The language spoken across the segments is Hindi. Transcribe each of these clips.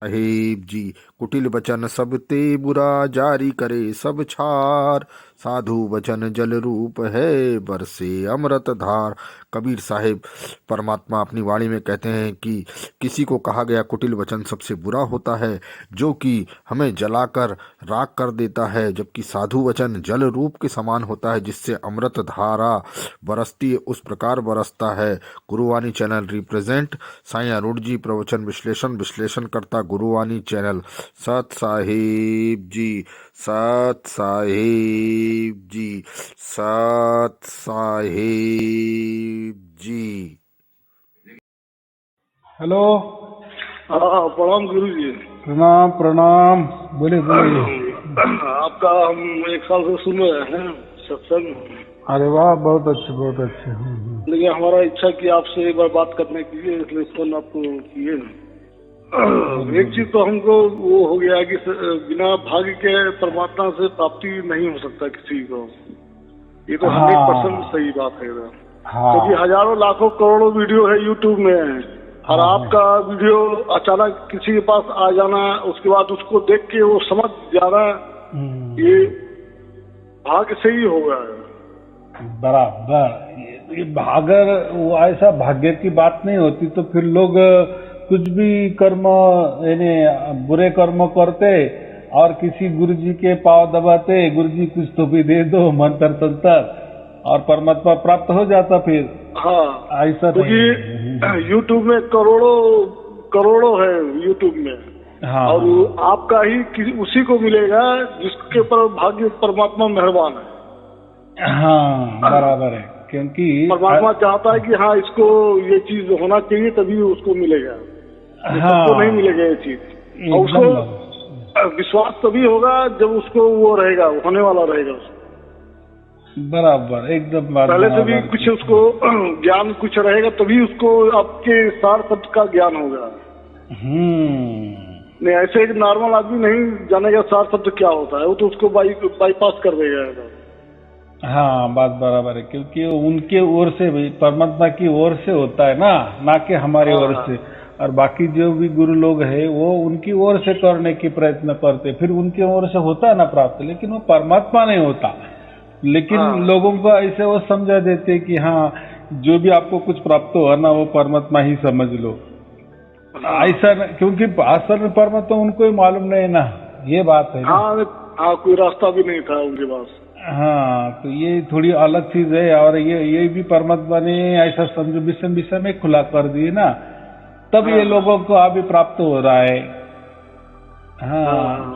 साहिब जी। कुटिल बचन सब ते बुरा, जारी करे सब छार। साधु वचन जल रूप है, बरसे अमृत धार। कबीर साहिब परमात्मा अपनी वाणी में कहते हैं कि किसी को कहा गया कुटिल वचन सबसे बुरा होता है, जो कि हमें जलाकर राख कर देता है, जबकि साधु वचन जल रूप के समान होता है, जिससे अमृत धारा बरसती है, उस प्रकार बरसता है। गुरुवाणी चैनल रिप्रेजेंट साईं अरुण जी, प्रवचन विश्लेषण करता गुरुवाणी चैनल। सत साहिब जी, सत साहिब जी, सत साहिब जी। हेलो। हाँ, प्रणाम गुरु जी। प्रणाम प्रणाम। बोले बोले। आपका हम 1 साल से सुन रहे हैं सत्संग। अरे वाह, बहुत अच्छे बहुत अच्छे। लेकिन हमारा इच्छा कि आपसे एक बार बात करने के लिए, इसलिए फोन आपको किए। एक चीज तो हमको वो हो गया कि बिना भाग्य के परमात्मा से प्राप्ति नहीं हो सकता किसी को। ये तो 100% सही बात है। क्योंकि हजारों लाखों करोड़ों वीडियो है यूट्यूब में, और आपका वीडियो अचानक किसी के पास आ जाना, उसके बाद उसको देख के वो समझ जाना, ये भाग्य से ही होगा। बराबर। ये अगर वो ऐसा भाग्य की बात नहीं होती तो फिर लोग कुछ भी कर्म यानी बुरे कर्म करते और किसी गुरुजी के पांव दबाते, गुरुजी कुछ तो भी दे दो मंत्र तंत्र, और परमात्मा प्राप्त हो जाता। फिर हाँ, ऐसा क्योंकि यूट्यूब में करोड़ों है यूट्यूब में। हाँ, और आपका ही उसी को मिलेगा जिसके पर भाग्य परमात्मा मेहरबान है। हाँ बराबर है, क्योंकि परमात्मा चाहता है कि हाँ इसको ये चीज होना चाहिए तभी उसको मिलेगा। सबको नहीं मिलेगा ये चीज। और उसको विश्वास तभी होगा जब उसको वो रहेगा, होने वाला रहेगा उसको। बराबर, एकदम पहले से भी कुछ उसको ज्ञान कुछ रहेगा तभी उसको आपके सार शब्द का ज्ञान होगा। नहीं ऐसे एक नॉर्मल आदमी नहीं जानेगा सार शब्द क्या होता है, वो तो उसको बाईपास कर देगा। हाँ बात बराबर है, क्योंकि उनके ओर से भी परमात्मा की ओर से होता है ना कि हमारे ओर से। और बाकी जो भी गुरु लोग हैं वो उनकी ओर से करने की प्रयत्न करते, फिर उनकी ओर से होता है ना प्राप्त, लेकिन वो परमात्मा नहीं होता। लेकिन लोगों को ऐसे वो समझा देते कि हाँ जो भी आपको कुछ प्राप्त हो ना वो परमात्मा ही समझ लो। ऐसा क्योंकि असल में परमात्मा उनको ही मालूम नहीं ना, ये बात है। हाँ, कोई रास्ता भी नहीं था उनके पास। हाँ, तो ये थोड़ी अलग चीज है। और ये भी परमात्मा ने ऐसा समझो विषम में खुला कर दिए ना, तब ये लोगों को अभी प्राप्त हो रहा है। हाँ,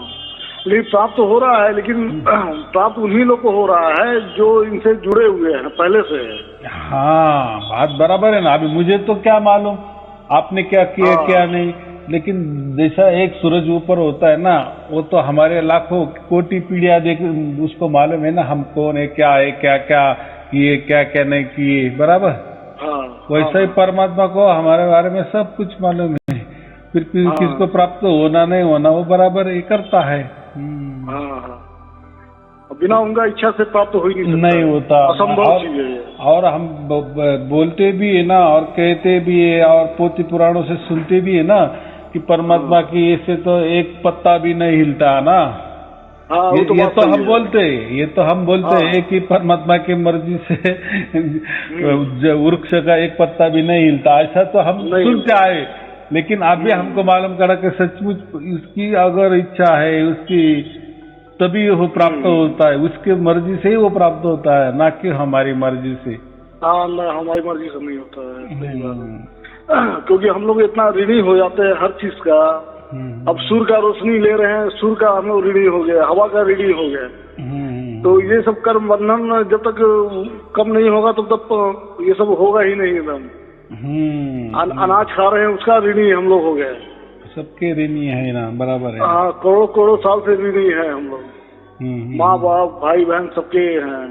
लेकिन प्राप्त हो रहा है, लेकिन प्राप्त उन्हीं लोग को हो रहा है जो इनसे जुड़े हुए हैं पहले से। हाँ बात बराबर है ना। अभी मुझे तो क्या मालूम आपने क्या किया क्या नहीं, लेकिन जैसा एक सूरज ऊपर होता है ना, वो तो हमारे लाखों कोटि पीढ़ियां देख उसको मालूम है ना हम कौन है, क्या किए क्या नहीं किए। बराबर। वैसा ही परमात्मा को हमारे बारे में सब कुछ मालूम है। फिर किसको प्राप्त होना नहीं होना वो बराबर ही करता है। बिना उनका इच्छा से प्राप्त हो ही नहीं होता। असंभव चीज है। और हम बोलते भी है ना और कहते भी है और पोथी पुराणों से सुनते भी है ना कि परमात्मा की ऐसे तो एक पत्ता भी नहीं हिलता ना। ये तो हम बोलते हैं कि परमात्मा की मर्जी से वृक्ष का एक पत्ता भी नहीं हिलता, ऐसा तो हम सुनते आए। लेकिन अभी हमको मालूम करा कि सचमुच उसकी अगर इच्छा है उसकी तभी वो प्राप्त होता है, उसके मर्जी से ही वो प्राप्त होता है, ना कि हमारी मर्जी से। हाँ, हमारी मर्जी से नहीं होता है। क्योंकि हम लोग इतना ऋणी हो जाते हैं हर चीज का। अब सूर्य का रोशनी ले रहे हैं, सूर्य का हम लोग ऋणी हो गया, हवा का ऋणी हो गया। तो ये सब कर्म बंधन जब तक कम नहीं होगा तब तक ये सब होगा ही नहीं। एकदम अनाज खा रहे हैं उसका ऋणी हम लोग हो गए। सबके ऋणी है ना, बराबर है। हाँ, करोड़ों साल से ऋणी है हम लोग। माँ बाप भाई बहन सबके हैं।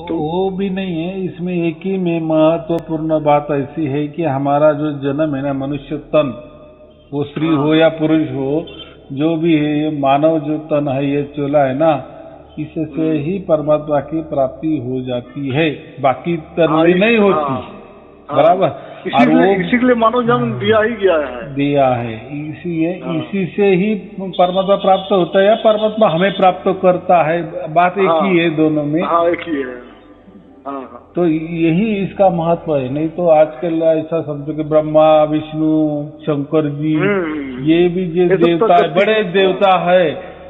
तो वो भी नहीं है, इसमें एक ही में महत्वपूर्ण बात ऐसी है कि हमारा जो जन्म है ना, मनुष्य तन, वो स्त्री हो या पुरुष हो, जो भी है ये मानव जो तन है, ये चोला है ना, इससे ही परमात्मा की प्राप्ति हो जाती है, बाकी तन नहीं होती। बराबर। इसी के लिए मानव जन्म दिया ही गया है। इसी से ही परमात्मा प्राप्त होता है या परमात्मा हमें प्राप्त करता है, बात एक ही है दोनों में। हाँ, एक ही है। तो यही इसका महत्व है। नहीं तो आजकल ऐसा समझो कि ब्रह्मा, विष्णु, शंकर जी, ये भी जो देवता है, बड़े देवता है,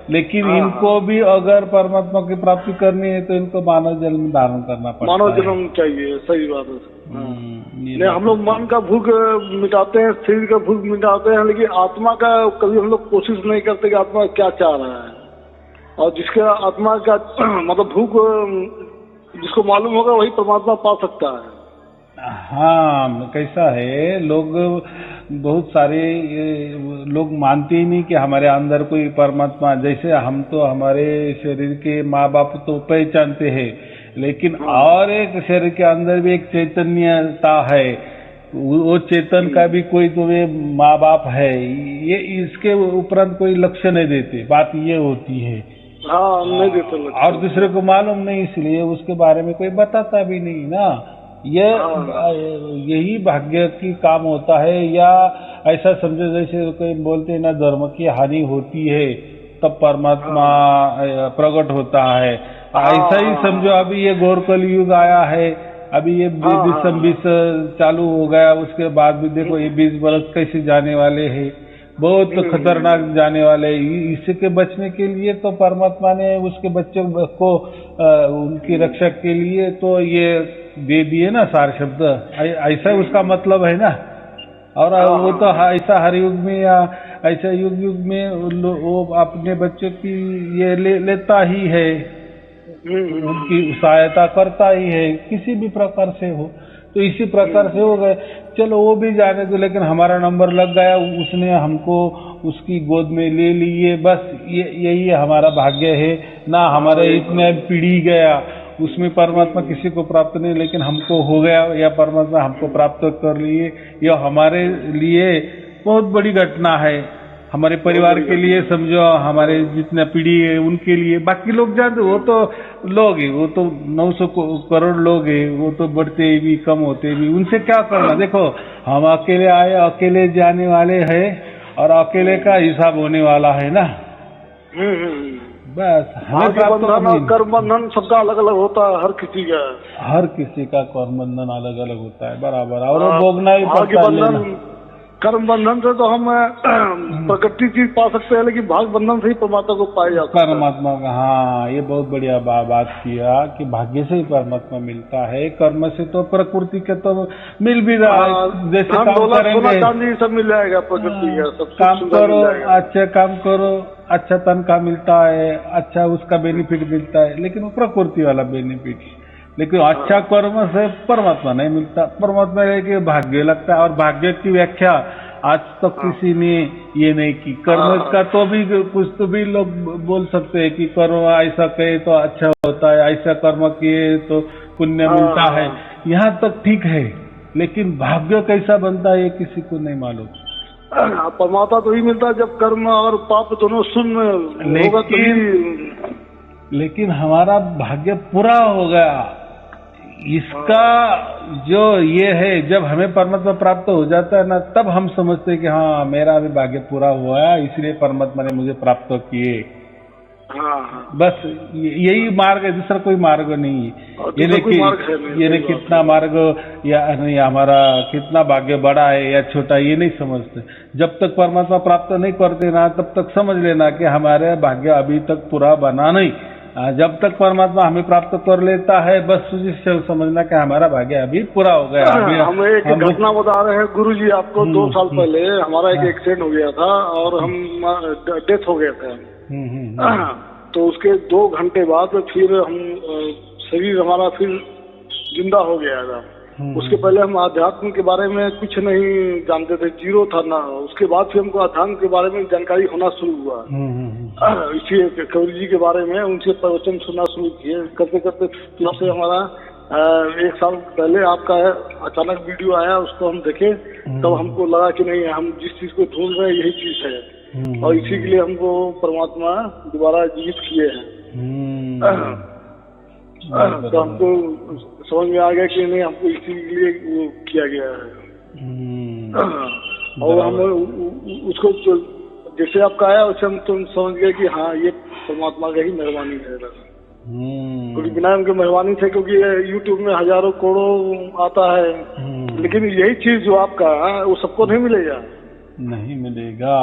लेकिन इनको भी अगर परमात्मा की प्राप्ति करनी है तो इनको मानव जन्म धारण करना पड़ता है। मानव जन्म चाहिए, सही बात है। नहीं, हम लोग मन का भूख मिटाते हैं, शरीर का भूख मिटाते हैं, लेकिन आत्मा का कभी हम लोग कोशिश नहीं करते कि आत्मा क्या चाह रहा है। और जिसका आत्मा का मतलब भूख जिसको मालूम होगा वही परमात्मा पा सकता है। हाँ, कैसा है, लोग बहुत सारे लोग मानते ही नहीं कि हमारे अंदर कोई परमात्मा, जैसे हम तो हमारे शरीर के माँ बाप तो पहचानते हैं, लेकिन और एक शरीर के अंदर भी एक चैतन्यता है, वो चेतन का भी कोई तुम्हें माँ बाप है, ये इसके उपरांत कोई लक्ष्य नहीं देते। बात ये होती है। हाँ, नहीं देते लक्ष्य। और दूसरे को मालूम नहीं, इसलिए उसके बारे में कोई बताता भी नहीं ना। यही भाग्य की काम होता है। या ऐसा समझो जैसे कोई बोलते हैं ना, धर्म की हानि होती है तब परमात्मा प्रकट होता है, ऐसा ही समझो। अभी ये घोर कलयुग आया है, अभी ये 20 चालू हो गया, उसके बाद भी देखो ये 20 बरस कैसे जाने वाले हैं, बहुत खतरनाक जाने वाले। इसके बचने के लिए तो परमात्मा ने उसके बच्चों को उनकी रक्षा के लिए तो ये दे दिए ना सारे शब्द, ऐसा उसका मतलब है ना। और वो तो ऐसा हर युग में या ऐसा युग युग में वो अपने बच्चों की ये लेता ही है, उनकी सहायता करता ही है, किसी भी प्रकार से हो। तो इसी प्रकार से हो गए, चलो वो भी जाने दो, लेकिन हमारा नंबर लग गया, उसने हमको उसकी गोद में ले लिए, बस यही हमारा भाग्य है ना। हमारे इतने पीढ़ी गया, उसमें परमात्मा किसी को प्राप्त नहीं, लेकिन हमको हो गया, या परमात्मा हमको प्राप्त कर लिए। यह हमारे लिए बहुत बड़ी घटना है, हमारे परिवार के लिए समझो, हमारे जितने पीढ़ी है उनके लिए। बाकी लोग जानते, वो तो लोग हैं, वो तो 900 करोड़ लोग हैं, वो तो बढ़ते भी कम होते भी, उनसे क्या करना। देखो, हम अकेले आए, अकेले जाने वाले हैं, और अकेले का हिसाब होने वाला है ना। बस हमें कर्म बंधन सबका अलग अलग होता है, हर किसी का कर्म बंधन अलग अलग होता है, बराबर। और वो भोगना ही पड़ता है। कर्म बंधन से तो हम प्रकृति चीज पा सकते हैं, लेकिन भाग्य बंधन से ही परमात्मा को पाया जाता है। परमात्मा का, हाँ, ये बहुत बढ़िया बात किया कि भाग्य से ही परमात्मा मिलता है, कर्म से तो प्रकृति के तो मिल भी रहा है। जैसे काम करेंगे, चांदी सब मिल जाएगा, प्रकृति का सब काम करो, अच्छा काम करो, अच्छा तनख्वाह मिलता है, अच्छा उसका बेनिफिट मिलता है, लेकिन वो प्रकृति वाला बेनिफिट। लेकिन अच्छा कर्म से परमात्मा नहीं मिलता, परमात्मा के भाग्य लगता है। और भाग्य की व्याख्या आज तक किसी ने ये नहीं की। कर्म का तो भी कुछ तो भी लोग बोल सकते हैं कि कर्म ऐसा कहे तो अच्छा होता है, ऐसा कर्म किए तो पुण्य मिलता है, यहाँ तक ठीक है, लेकिन भाग्य कैसा बनता है ये किसी को नहीं मालूम। परमात्मा तो ही मिलता है जब कर्म और पाप दोनों शून्य होगा। लेकिन हमारा भाग्य पूरा हो गया, इसका जो ये है, जब हमें परमात्मा प्राप्त हो जाता है ना, तब हम समझते हैं कि हाँ, मेरा भी भाग्य पूरा हुआ है, इसलिए परमात्मा ने मुझे प्राप्त किए। बस यही मार्ग है, दूसरा कोई मार्ग नहीं है। ये नहीं कितना मार्ग या नहीं, हमारा कितना भाग्य बड़ा है या छोटा, ये नहीं समझते। जब तक परमात्मा प्राप्त नहीं करते ना, तब तक समझ लेना कि हमारे भाग्य अभी तक पूरा बना नहीं। जब तक परमात्मा हमें प्राप्त कर लेता है, बस समझना कि हमारा भाग्य अभी पूरा हो गया। हम एक घटना बता रहे हैं गुरुजी आपको। 2 साल पहले हमारा एक एक्सीडेंट हो गया था और हम डेथ हो गया था। तो उसके 2 घंटे बाद फिर हम शरीर हमारा फिर जिंदा हो गया था। उसके पहले हम आध्यात्म के बारे में कुछ नहीं जानते थे, जीरो था ना। उसके बाद फिर हमको आध्यात्म के बारे में जानकारी होना शुरू हुआ। इसी कबीर जी के बारे में उनसे प्रवचन सुनना शुरू किए। करते करते फिर से हमारा 1 साल पहले आपका अचानक वीडियो आया, उसको हम देखे, तब हमको लगा कि नहीं, हम जिस चीज को ढूंढ रहे हैं यही चीज है, और इसी के लिए हमको परमात्मा दोबारा जीवित किए हैं। तो हमको समझ में आ गया कि नहीं, हमको इसी के लिए वो किया गया है। और हम उसको जैसे आपका आया वैसे हम तुम समझ गए कि हाँ ये परमात्मा का ही मेहरबानी है, क्योंकि बिना उनकी मेहरबानी से, क्योंकि यूट्यूब में हजारों करोड़ों आता है, लेकिन यही चीज जो आपका है वो सबको नहीं मिलेगा, नहीं मिलेगा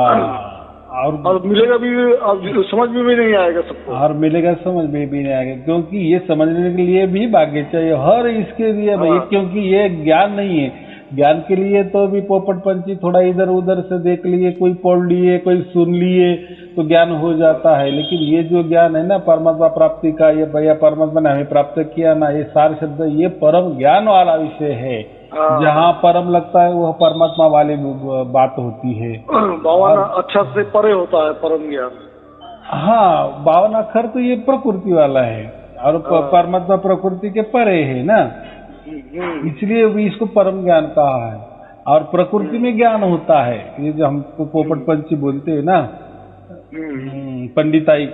और मिलेगा भी, अब समझ में भी नहीं आएगा सबको, और मिलेगा समझ में भी नहीं आएगा, क्योंकि ये समझने के लिए भी भाग्य चाहिए हर इसके लिए भाई, क्योंकि ये ज्ञान नहीं है। ज्ञान के लिए तो भी पोपट पंछी थोड़ा इधर उधर से देख लिए, कोई पढ़ लिए, कोई सुन लिए तो ज्ञान हो जाता है, लेकिन ये जो ज्ञान है ना परमात्मा प्राप्ति का, ये भैया परमात्मा ने हमें प्राप्त किया ना, ये सार शब्द ये परम ज्ञान वाला विषय है। जहाँ परम लगता है वह परमात्मा वाली बात होती है। 52 अक्षर से परे होता है परम ज्ञान। हाँ, 52 अक्षर तो ये प्रकृति वाला है, और परमात्मा प्रकृति के परे है ना, इसलिए भी इसको परम ज्ञान कहा है। और प्रकृति में ज्ञान होता है, ये जो हमको पोपट पंछी बोलते हैं ना, पंडिताई,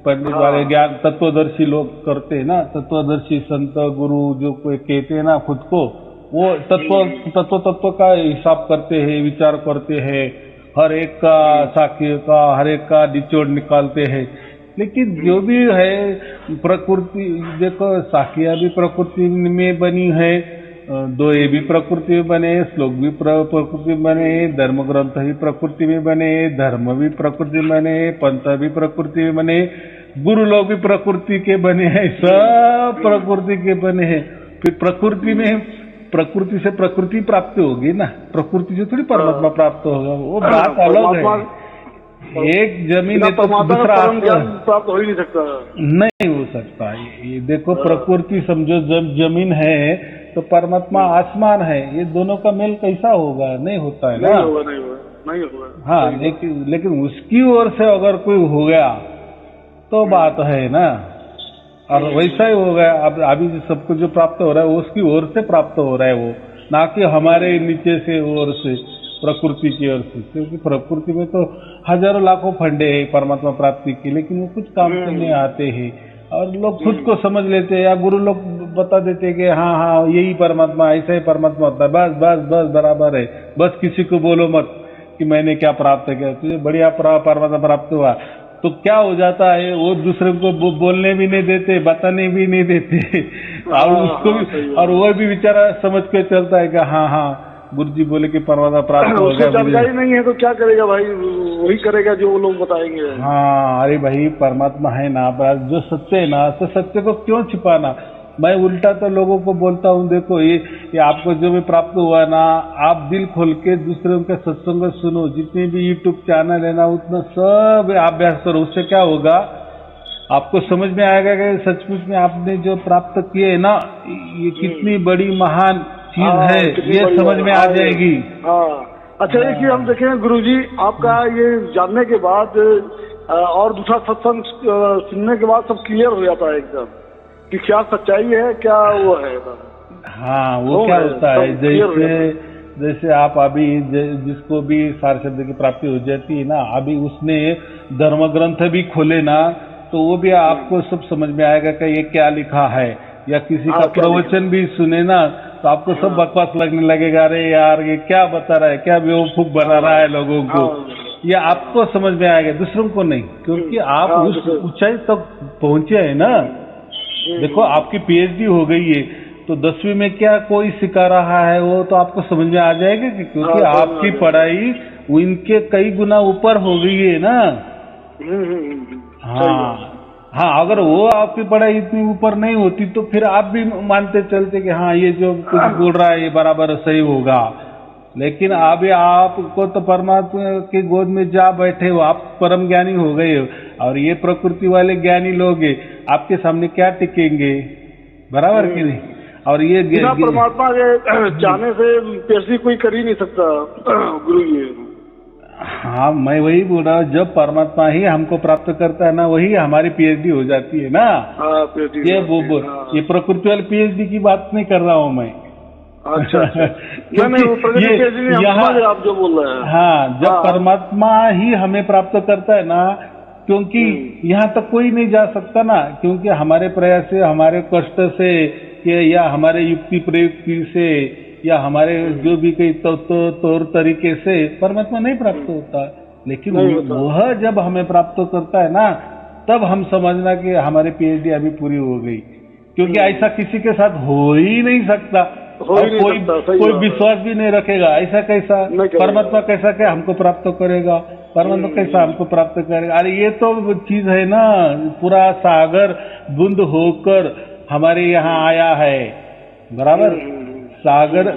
पंडित वाले ज्ञान तत्वदर्शी लोग करते हैं ना, तत्वदर्शी संत गुरु जो कोई कहते हैं ना खुद को, वो तत्व का हिसाब करते हैं, विचार करते हैं, हर एक का साक्ष्य का, हर एक का निचोड़ निकालते हैं। लेकिन जो भी है प्रकृति, देखो साखिया भी प्रकृति में बनी है, दोहे भी प्रकृति में बने, श्लोक भी प्रकृति में बने, धर्म ग्रंथ भी प्रकृति में बने, धर्म भी प्रकृति में बने, पंथ भी प्रकृति में बने, गुरु लोग भी प्रकृति के बने हैं, सब प्रकृति के बने हैं। फिर प्रकृति में प्रकृति से प्रकृति प्राप्त होगी ना, प्रकृति से थोड़ी परमात्मा प्राप्त होगा, वो बात अलग है। एक जमीन है तो दूसरा प्राप्त हो ही नहीं सकता, नहीं हो सकता। ये देखो प्रकृति समझो जमीन है तो परमात्मा आसमान है, ये दोनों का मेल कैसा होगा, नहीं होता है ना, नहीं होगा। हाँ, लेकिन उसकी ओर से अगर कोई हो गया तो बात है ना, और वैसा ही हो गया। अब अभी सबको जो प्राप्त हो रहा है वो उसकी ओर से प्राप्त हो रहा है, वो ना कि हमारे नीचे से ओर से, प्रकृति की ओर से, क्योंकि प्रकृति में तो हजारों लाखों फंडे हैं परमात्मा प्राप्ति के, लेकिन वो कुछ काम से नहीं आते हैं, और लोग खुद को समझ लेते हैं, या गुरु लोग बता देते हैं कि हाँ हाँ यही परमात्मा, ऐसा ही परमात्मा होता है, बस बस बस बराबर है, बस किसी को बोलो मत कि मैंने क्या प्राप्त किया, तुझे बढ़िया परमात्मा प्राप्त हुआ। तो क्या हो जाता है, वो दूसरे को बोलने भी नहीं देते, बताने भी नहीं देते, और उसको भी, और वो भी बेचारा समझ के चलता है कि हाँ हाँ गुरु जी बोले कि परमात्मा प्राप्त हो गया। जानकारी नहीं है तो क्या करेगा भाई, वही करेगा जो वो लोग बताएंगे। हाँ, अरे भाई परमात्मा है ना, जो सत्य है ना, तो सत्य को क्यों छिपाना। मैं उल्टा तो लोगों को बोलता हूँ, देखो ये आपको जो भी प्राप्त हुआ ना, आप दिल खोल के दूसरों के सत्संग सुनो, जितने भी यूट्यूब चैनल है ना उतना सब अभ्यास करो, उससे क्या होगा आपको समझ में आएगा कि सचमुच में आपने जो प्राप्त किए ना ये कितनी बड़ी महान चीज है, ये समझ में आ जाएगी। अच्छा, एक चीज हम देखें गुरुजी, आपका ये जानने के बाद और दूसरा सत्संग सुनने के बाद सब क्लियर हो जाता है एकदम कि क्या सच्चाई है, क्या वो है। हाँ, वो क्या होता है, जैसे आप अभी जिसको भी सार शब्द की प्राप्ति हो जाती है ना, अभी उसने धर्म ग्रंथ भी खोले ना, तो वो भी आपको सब समझ में आएगा कि ये क्या लिखा है, या किसी का प्रवचन भी सुने ना तो आपको सब बकवास लगने लगेगा, अरे यार ये क्या बता रहा है, क्या बेवकूफ बना रहा है लोगों को, ये आपको समझ में आएगा, दूसरों को नहीं, क्योंकि आप उस ऊंचाई तक पहुंचे हैं ना। देखो आपकी पीएचडी हो गई है तो 10वीं में क्या कोई सिखा रहा है वो तो आपको समझ में आ जाएगा, क्योंकि आपकी पढ़ाई उनके कई गुना ऊपर हो गई है ना। हाँ, अगर वो आपकी पढ़ाई इतनी ऊपर नहीं होती तो फिर आप भी मानते चलते कि हाँ ये जो कुछ बोल रहा है ये बराबर सही होगा, लेकिन अभी आपको तो परमात्मा की गोद में जा बैठे हो, आप परम ज्ञानी हो गए हो, और ये प्रकृति वाले ज्ञानी लोग आपके सामने क्या टिकेंगे, बराबर कि नहीं। और ये परमात्मा के चाहने से पीएचडी कोई कर ही नहीं सकता गुरु जी। हाँ, मैं वही बोल रहा हूँ, जब परमात्मा ही हमको प्राप्त करता है ना, वही हमारी पीएचडी हो जाती है ना। ये प्रकृति वाली पीएचडी की बात नहीं कर रहा हूँ मैं। अच्छा, ये आप जो बोल रहे हैं, हाँ, जब परमात्मा ही हमें प्राप्त करता है ना, क्योंकि यहाँ तक कोई नहीं जा सकता ना, क्योंकि हमारे प्रयास से, हमारे कष्ट से, या हमारे युक्ति प्रयुक्ति से या हमारे जो भी कई तौर तरीके से परमात्मा नहीं प्राप्त होता। लेकिन वह जब हमें प्राप्त करता है ना, तब हम समझना कि हमारी पीएचडी अभी पूरी हो गई, क्योंकि ऐसा किसी के साथ हो ही नहीं सकता और कोई विश्वास भी नहीं रखेगा। ऐसा कैसा परमात्मा कैसा क्या हमको प्राप्त करेगा, परमात्मा कैसा हमको प्राप्त करेगा। अरे ये तो चीज है ना, पूरा सागर बूंद होकर हमारे यहाँ आया है, बराबर। सागर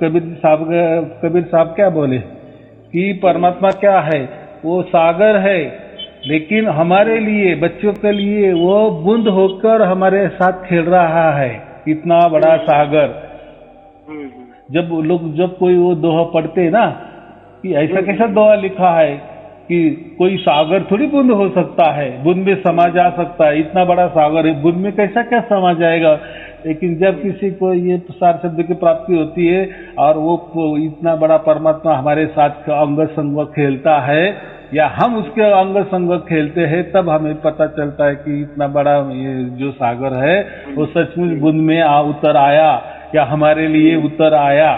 कबीर साहब क्या बोले कि परमात्मा क्या है, वो सागर है, लेकिन हमारे लिए, बच्चों के लिए वो बूंद होकर हमारे साथ खेल रहा है, इतना बड़ा सागर। जब कोई वो दोहा पढ़ते ना कि ऐसा कैसा दोहा लिखा है कि कोई सागर थोड़ी बूंद हो सकता है, बूंद में समा जा सकता है, इतना बड़ा सागर है, बूंद में कैसा क्या समा जाएगा। लेकिन जब किसी को ये सार शब्द की प्राप्ति होती है और वो इतना बड़ा परमात्मा हमारे साथ अंग संग खेलता है या हम उसके अंग संग खेलते हैं, तब हमें पता चलता है कि इतना बड़ा ये जो सागर है वो सचमुच बूंद में उतर आया या हमारे लिए उतर आया।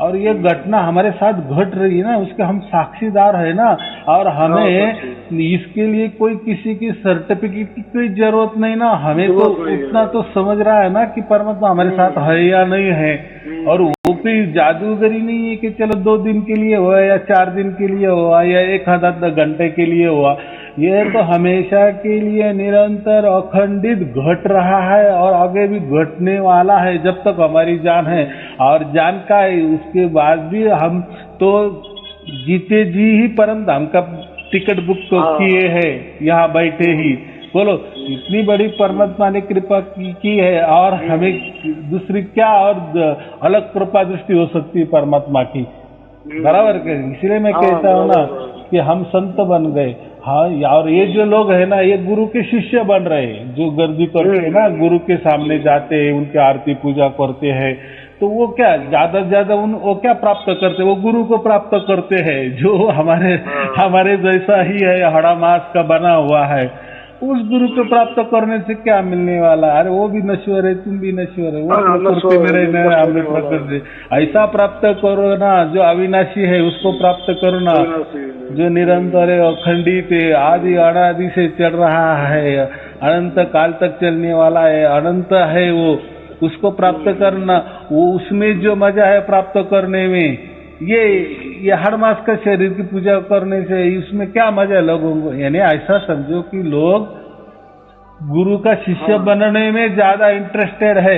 और ये घटना हमारे साथ घट रही है ना, उसके हम साक्षीदार है ना। और हमें इसके लिए कोई किसी की सर्टिफिकेट की कोई जरूरत नहीं ना, हमें तो उतना तो समझ रहा है ना कि परमात्मा हमारे साथ है या नहीं है। और वो कोई जादूगरी नहीं है कि चलो 2 दिन के लिए हुआ या 4 दिन के लिए हुआ या 1 घंटे के लिए हुआ, ये तो हमेशा के लिए निरंतर अखंडित घट रहा है और आगे भी घटने वाला है जब तक हमारी जान है। और जान का उसके बाद भी हम तो जीते जी ही परम धाम का टिकट बुक किए हैं यहाँ बैठे ही। बोलो, इतनी बड़ी परमात्मा ने कृपा की है और हमें दूसरी क्या और अलग कृपा दृष्टि हो सकती है परमात्मा की, बराबर। इसलिए मैं कहता हूँ ना कि हम संत बन गए। हाँ, और ये जो लोग है ना, ये गुरु के शिष्य बन रहे हैं, जो गर्दी करते हैं ना, गुरु के सामने जाते हैं, उनके आरती पूजा करते हैं, तो वो क्या ज्यादा से ज्यादा वो क्या प्राप्त करते हैं, वो गुरु को प्राप्त करते हैं, जो हमारे जैसा ही है, हड़ा मांस का बना हुआ है। उस गुरु को प्राप्त करने से क्या मिलने वाला? अरे वो भी नश्वर है, तुम भी नश्वर है, वो मेरे अमृत प्रकृति। ऐसा प्राप्त करो ना जो अविनाशी है, उसको प्राप्त करो ना जो निरंतर है, अखंडित है, आदि अनादि से चल रहा है, अनंत काल तक चलने वाला है, अनंत है वो, उसको प्राप्त करना। वो उसमें जो मजा है प्राप्त करने में, ये हर मास का शरीर की पूजा करने से इसमें क्या मजा लोगों को। यानी ऐसा समझो कि लोग गुरु का शिष्य बनने में ज्यादा इंटरेस्टेड है,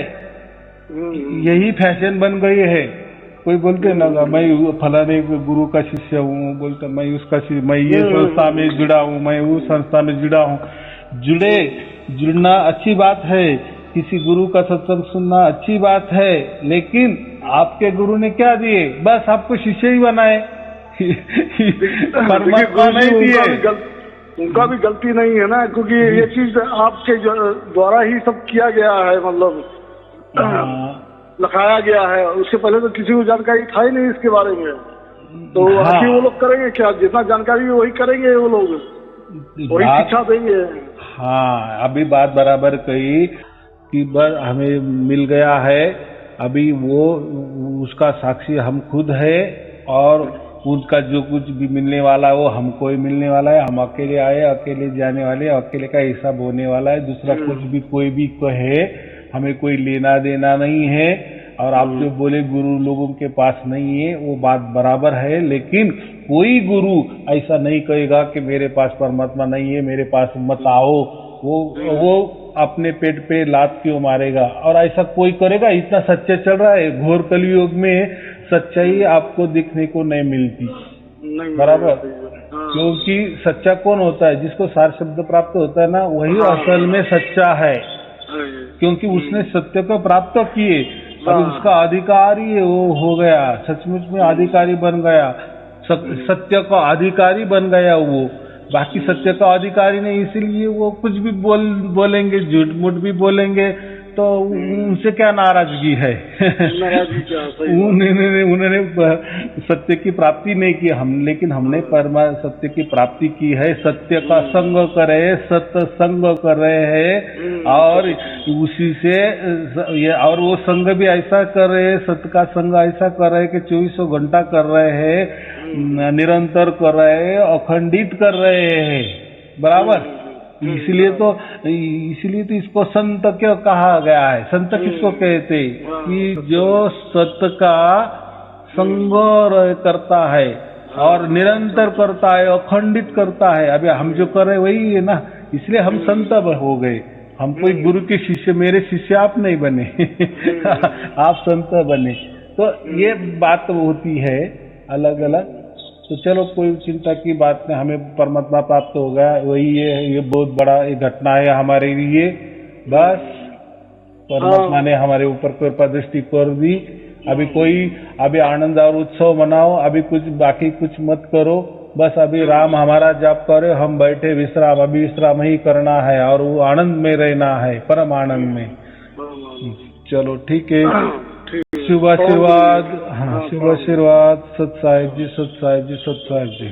यही फैशन बन गई है। कोई बोलते ना मैं फलाने गुरु का शिष्य हूँ, बोलते मैं मैं ये संस्था में जुड़ा हूँ, मैं उस संस्था में जुड़ा हूँ। जुड़ना अच्छी बात है, किसी गुरु का सत्संग सुनना अच्छी बात है, लेकिन आपके गुरु ने क्या दिए? बस आपको शिष्य ही बनाए, परमात्मा नहीं दिए। उनका भी गलती नहीं है ना, क्योंकि ये चीज आपके द्वारा ही सब किया गया है, मतलब लिखाया गया है। उससे पहले तो किसी को जानकारी था ही नहीं इसके बारे में, तो आखिर वो लोग करेंगे क्या? जितना जानकारी है वही करेंगे, वो लोग वही शिक्षा देंगे। हाँ, अभी बात बराबर कही कि बस हमें मिल गया है, अभी वो उसका साक्षी हम खुद है और उसका जो कुछ भी मिलने वाला है वो हमको ही मिलने वाला है। हम अकेले आए, अकेले जाने वाले, अकेले का हिसाब होने वाला है। दूसरा कुछ भी कोई भी कहे, हमें कोई लेना देना नहीं है। और आप जो बोले गुरु लोगों के पास नहीं है, वो बात बराबर है, लेकिन कोई गुरु ऐसा नहीं कहेगा कि मेरे पास परमात्मा नहीं है, मेरे पास मत आओ। वो अपने पेट पे लात क्यों मारेगा? और ऐसा कोई करेगा? इतना सच्चा चल रहा है, घोर कलयुग में सच्चाई आपको दिखने को नहीं मिलती, बराबर। क्योंकि सच्चा कौन होता है? जिसको सार शब्द प्राप्त होता है ना, वही असल में सच्चा है, क्योंकि उसने सत्य को प्राप्त किए, अभी उसका अधिकारी वो हो गया, सचमुच में अधिकारी बन गया, सत्य का अधिकारी बन गया वो। बाकी सत्य का अधिकारी नहीं, इसीलिए वो कुछ भी बोलेंगे, झूठ मूठ भी बोलेंगे तो उनसे क्या नाराजगी है? नाराजगी क्या? सही उन्होंने सत्य की प्राप्ति नहीं की, लेकिन हमने सत्य की प्राप्ति की है। सत्य का संग करे, सत्संग कर रहे हैं, और उसी से और वो संग भी ऐसा कर रहे हैं, सत्य का संग ऐसा कर रहे हैं कि 24 घंटा कर रहे हैं, निरंतर कर रहे हैं, अखंडित कर रहे हैं, बराबर। इसलिए तो इसको संत क्यों कहा गया है? संत किसको कहते? कि जो सत्य का संग करता है और निरंतर करता है, अखंडित करता है। अभी हम जो कर रहे हैं वही है ना, इसलिए हम संत हो गए। हम कोई गुरु के शिष्य, मेरे शिष्य आप नहीं बने आप संत बने। तो ये बात होती है अलग अलग। तो चलो, कोई चिंता की बात नहीं, हमें परमात्मा प्राप्त हो गया, वही ये बहुत बड़ा एक घटना है हमारे लिए। बस परमात्मा ने हमारे ऊपर कृपा दृष्टि कर दी। अभी आनंद और उत्सव मनाओ, अभी बाकी कुछ मत करो, बस अभी राम हमारा जाप करे, हम बैठे विश्राम, अभी विश्राम ही करना है और वो आनंद में रहना है, परम आनंद में। चलो ठीक है, शुभ आशीर्वाद। हाँ, शुभ आशीर्वाद। सत साहिब जी, सत साहिब जी, सत साहिब जी।